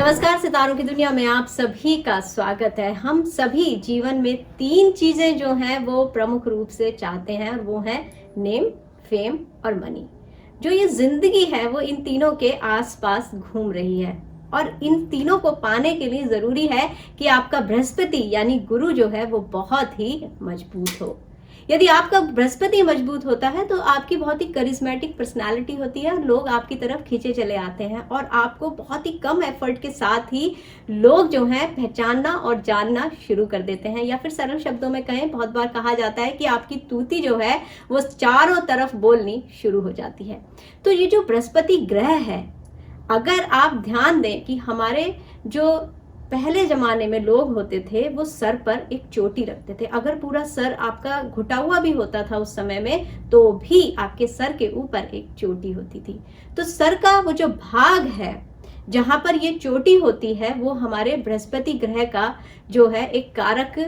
नमस्कार, सितारों की दुनिया में आप सभी का स्वागत है। हम सभी जीवन में तीन चीजें जो हैं वो प्रमुख रूप से चाहते हैं और वो है नेम, फेम और मनी। जो ये जिंदगी है वो इन तीनों के आसपास घूम रही है और इन तीनों को पाने के लिए जरूरी है कि आपका बृहस्पति यानी गुरु जो है वो बहुत ही मजबूत हो। यदि आपका बृहस्पति मजबूत होता है तो आपकी बहुत ही करिश्मेटिक पर्सनालिटी होती है, लोग आपकी तरफ खींचे चले आते हैं और आपको बहुत ही कम एफर्ट के साथ ही लोग जो हैं पहचानना और जानना शुरू कर देते हैं। या फिर सरल शब्दों में कहें, बहुत बार कहा जाता है कि आपकी तूती जो है वो चारों तरफ बोलनी शुरू हो जाती है। तो ये जो बृहस्पति ग्रह है, अगर आप ध्यान दें कि हमारे जो पहले जमाने में लोग होते थे वो सर पर एक चोटी रखते थे। अगर पूरा सर आपका घुटा हुआ भी होता था उस समय में तो भी आपके सर के ऊपर एक चोटी होती थी। तो सर का वो जो भाग है जहां पर ये चोटी होती है वो हमारे बृहस्पति ग्रह का जो है एक कारक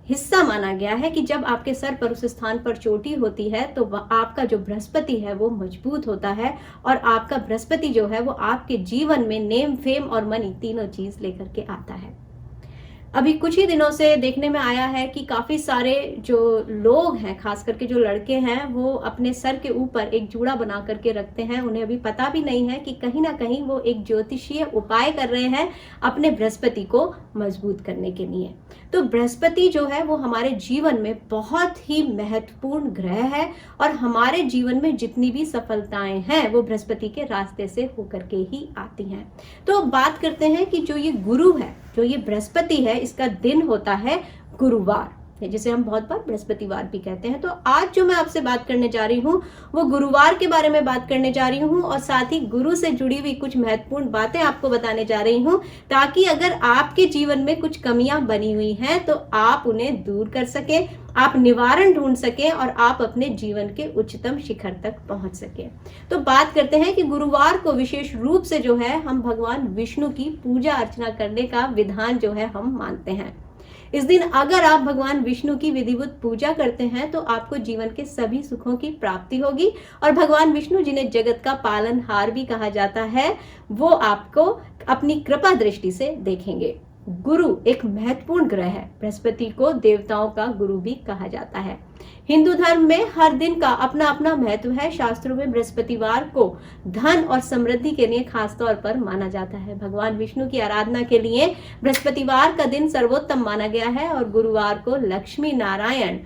हिस्सा माना गया है कि जब आपके सर पर उस स्थान पर चोटी होती है तो आपका जो बृहस्पति है वो मजबूत होता है और आपका बृहस्पति जो है वो आपके जीवन में नेम, फेम और मनी तीनों चीज लेकर के आता है। अभी कुछ ही दिनों से देखने में आया है कि काफी सारे जो लोग हैं, खास करके जो लड़के हैं, वो अपने सर के ऊपर एक जूड़ा बना करके रखते हैं। उन्हें अभी पता भी नहीं है कि कहीं ना कहीं वो एक ज्योतिषीय उपाय कर रहे हैं अपने बृहस्पति को मजबूत करने के लिए। तो बृहस्पति जो है वो हमारे जीवन में बहुत ही महत्वपूर्ण ग्रह है और हमारे जीवन में जितनी भी सफलताएं हैं वो बृहस्पति के रास्ते से होकर के ही आती हैं। तो बात करते हैं कि जो ये गुरु है, जो ये बृहस्पति है, इसका दिन होता है गुरुवार, जिसे हम बहुत बार बृहस्पतिवार भी कहते हैं। तो आज जो मैं आपसे बात करने जा रही हूँ वो गुरुवार के बारे में बात करने जा रही हूँ और साथ ही गुरु से जुड़ी हुई कुछ महत्वपूर्ण बातें आपको बताने जा रही हूँ, ताकि अगर आपके जीवन में कुछ कमियां बनी हुई हैं तो आप उन्हें दूर कर सके, आप निवारण ढूंढ सकें और आप अपने जीवन के उच्चतम शिखर तक पहुंच सके। तो बात करते हैं कि गुरुवार को विशेष रूप से जो है हम भगवान विष्णु की पूजा अर्चना करने का विधान जो है हम मानते हैं। इस दिन अगर आप भगवान विष्णु की विधिवत पूजा करते हैं तो आपको जीवन के सभी सुखों की प्राप्ति होगी और भगवान विष्णु, जिन्हें जगत का पालनहार भी कहा जाता है, वो आपको अपनी कृपा दृष्टि से देखेंगे। गुरु एक महत्वपूर्ण ग्रह है। बृहस्पति को देवताओं का गुरु भी कहा जाता है। हिंदू धर्म में हर दिन का अपना अपना महत्व है। शास्त्रों में बृहस्पतिवार को धन और समृद्धि के लिए खास तौर पर माना जाता है। भगवान विष्णु की आराधना के लिए बृहस्पतिवार का दिन सर्वोत्तम माना गया है और गुरुवार को लक्ष्मी नारायण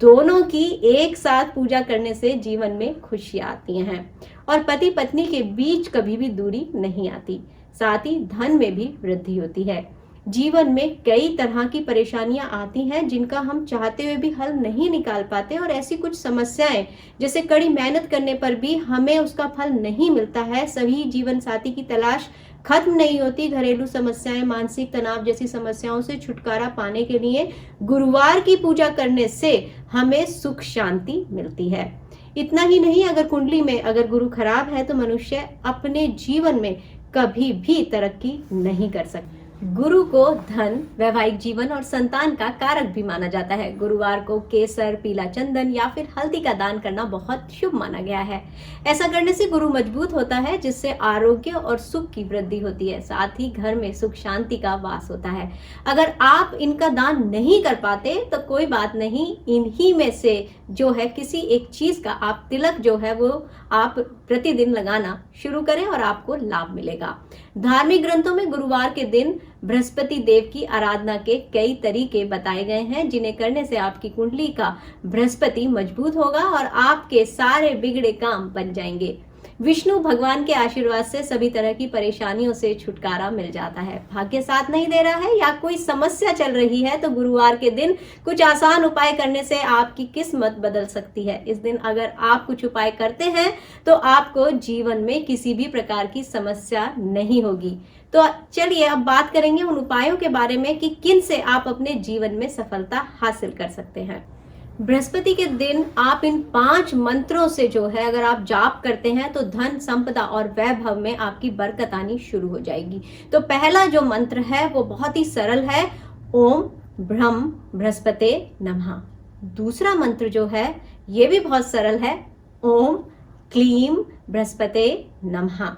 दोनों की एक साथ पूजा करने से जीवन में खुशियां आती हैं और पति पत्नी के बीच कभी भी दूरी नहीं आती। साथ ही धन में भी वृद्धि होती है। जीवन में कई तरह की परेशानियां आती हैं जिनका हम चाहते हुए भी हल नहीं निकाल पाते और ऐसी कुछ समस्याएं जैसे कड़ी मेहनत करने पर भी हमें उसका फल नहीं मिलता है, सही जीवन साथी की तलाश खत्म नहीं होती, घरेलू समस्याएं, मानसिक तनाव जैसी समस्याओं से छुटकारा पाने के लिए गुरुवार की पूजा करने से हमें सुख शांति मिलती है। इतना ही नहीं, अगर कुंडली में अगर गुरु खराब है तो मनुष्य अपने जीवन में कभी भी तरक्की नहीं कर सकता। गुरु को धन, वैवाहिक जीवन और संतान का कारक भी माना जाता है। गुरुवार को केसर, पीला चंदन या फिर हल्दी का दान करना बहुत शुभ माना गया है। ऐसा करने से गुरु मजबूत होता है जिससे आरोग्य और सुख की वृद्धि होती है। साथ ही घर में सुख शांति का वास होता है। अगर आप इनका दान नहीं कर पाते तो कोई बात नहीं, इन्हीं में से जो है किसी एक चीज का आप तिलक जो है वो आप प्रतिदिन लगाना शुरू करें और आपको लाभ मिलेगा। धार्मिक ग्रंथों में गुरुवार के दिन बृहस्पति देव की आराधना के कई तरीके बताए गए हैं जिन्हें करने से आपकी कुंडली का बृहस्पति मजबूत होगा और आपके सारे बिगड़े काम बन जाएंगे। विष्णु भगवान के आशीर्वाद से सभी तरह की परेशानियों से छुटकारा मिल जाता है। भाग्य साथ नहीं दे रहा है या कोई समस्या चल रही है तो गुरुवार के दिन कुछ आसान उपाय करने से आपकी किस्मत बदल सकती है। इस दिन अगर आप कुछ उपाय करते हैं तो आपको जीवन में किसी भी प्रकार की समस्या नहीं होगी। तो चलिए अब बात करेंगे उन उपायों के बारे में कि किन से आप अपने जीवन में सफलता हासिल कर सकते हैं। बृहस्पति के दिन आप इन 5 मंत्रों से जो है अगर आप जाप करते हैं तो धन, संपदा और वैभव में आपकी बरकत आनी शुरू हो जाएगी। तो पहला जो मंत्र है वो बहुत ही सरल है, ओम ब्रह्म बृहस्पते नमः। दूसरा मंत्र जो है ये भी बहुत सरल है, ओम क्लीम बृहस्पते नमः।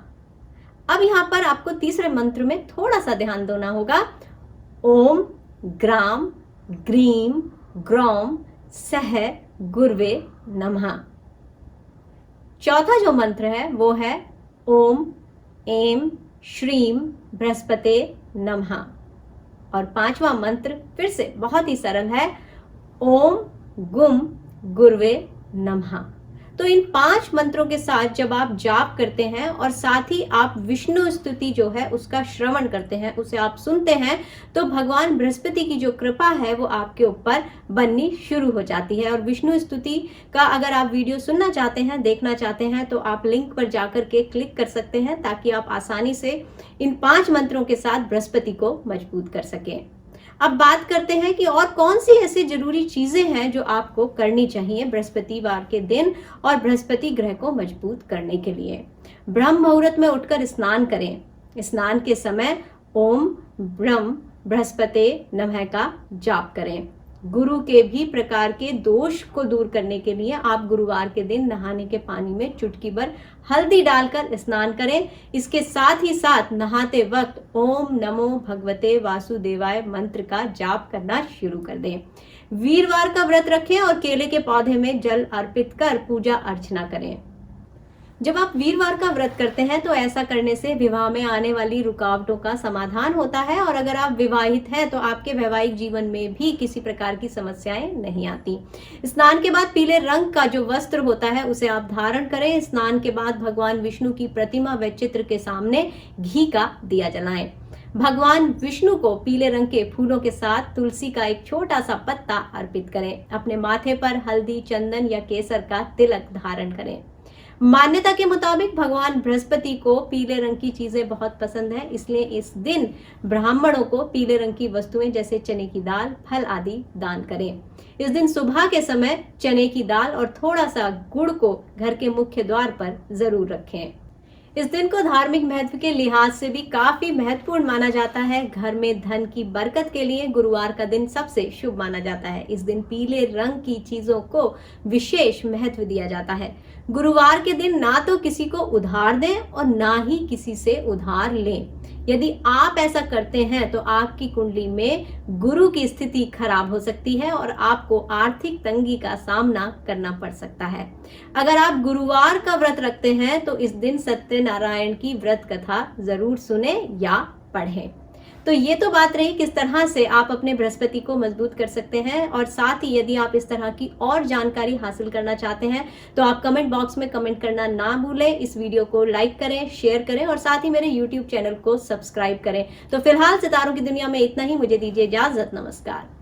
अब यहाँ पर आपको तीसरे मंत्र में थोड़ा सा ध्यान देना होगा। ओम ग्राम ग्रीम ग्रौम सह गुरवे नमः। चौथा जो मंत्र है वो है ओम एम श्रीम बृहस्पते नमः। और पांचवा मंत्र फिर से बहुत ही सरल है, ओम गुम गुरवे नमः। तो इन 5 मंत्रों के साथ जब आप जाप करते हैं और साथ ही आप विष्णु स्तुति जो है उसका श्रवण करते हैं, उसे आप सुनते हैं, तो भगवान बृहस्पति की जो कृपा है वो आपके ऊपर बननी शुरू हो जाती है। और विष्णु स्तुति का अगर आप वीडियो सुनना चाहते हैं, देखना चाहते हैं, तो आप लिंक पर जाकर के क्लिक कर सकते हैं ताकि आप आसानी से इन 5 मंत्रों के साथ बृहस्पति को मजबूत कर सकें। अब बात करते हैं कि और कौन सी ऐसी जरूरी चीजें हैं जो आपको करनी चाहिए बृहस्पतिवार के दिन और बृहस्पति ग्रह को मजबूत करने के लिए। ब्रह्म मुहूर्त में उठकर स्नान करें। स्नान के समय ओम ब्रह्म बृहस्पते नमः का जाप करें। गुरु के भी प्रकार के दोष को दूर करने के लिए आप गुरुवार के दिन नहाने के पानी में चुटकी भर हल्दी डालकर स्नान करें। इसके साथ ही साथ नहाते वक्त ओम नमो भगवते वासुदेवाय मंत्र का जाप करना शुरू कर दें। वीरवार का व्रत रखें और केले के पौधे में जल अर्पित कर पूजा अर्चना करें। जब आप वीरवार का व्रत करते हैं तो ऐसा करने से विवाह में आने वाली रुकावटों का समाधान होता है और अगर आप विवाहित हैं तो आपके वैवाहिक जीवन में भी किसी प्रकार की समस्याएं नहीं आती। स्नान के बाद पीले रंग का जो वस्त्र होता है उसे आप धारण करें। स्नान के बाद भगवान विष्णु की प्रतिमा व चित्र के सामने घी का दिया जलाएं। भगवान विष्णु को पीले रंग के फूलों के साथ तुलसी का एक छोटा सा पत्ता अर्पित करें। अपने माथे पर हल्दी चंदन या केसर का तिलक धारण करें। मान्यता के मुताबिक भगवान बृहस्पति को पीले रंग की चीजें बहुत पसंद है, इसलिए इस दिन ब्राह्मणों को पीले रंग की वस्तुएं जैसे चने की दाल फल आदि दान करें। इस दिन सुबह के समय चने की दाल और थोड़ा सा गुड़ को घर के मुख्य द्वार पर जरूर रखें। इस दिन को धार्मिक महत्व के लिहाज से भी काफी महत्वपूर्ण माना जाता है। घर में धन की बरकत के लिए गुरुवार का दिन सबसे शुभ माना जाता है। इस दिन पीले रंग की चीजों को विशेष महत्व दिया जाता है। गुरुवार के दिन ना तो किसी को उधार दें और ना ही किसी से उधार लें। यदि आप ऐसा करते हैं तो आपकी कुंडली में गुरु की स्थिति खराब हो सकती है और आपको आर्थिक तंगी का सामना करना पड़ सकता है। अगर आप गुरुवार का व्रत रखते हैं तो इस दिन सत्यनारायण की व्रत कथा जरूर सुने या पढ़ें। तो ये तो बात रही किस तरह से आप अपने बृहस्पति को मजबूत कर सकते हैं। और साथ ही यदि आप इस तरह की और जानकारी हासिल करना चाहते हैं तो आप कमेंट बॉक्स में कमेंट करना ना भूलें। इस वीडियो को लाइक करें, शेयर करें और साथ ही मेरे YouTube चैनल को सब्सक्राइब करें। तो फिलहाल सितारों की दुनिया में इतना ही। मुझे दीजिए इजाजत। नमस्कार।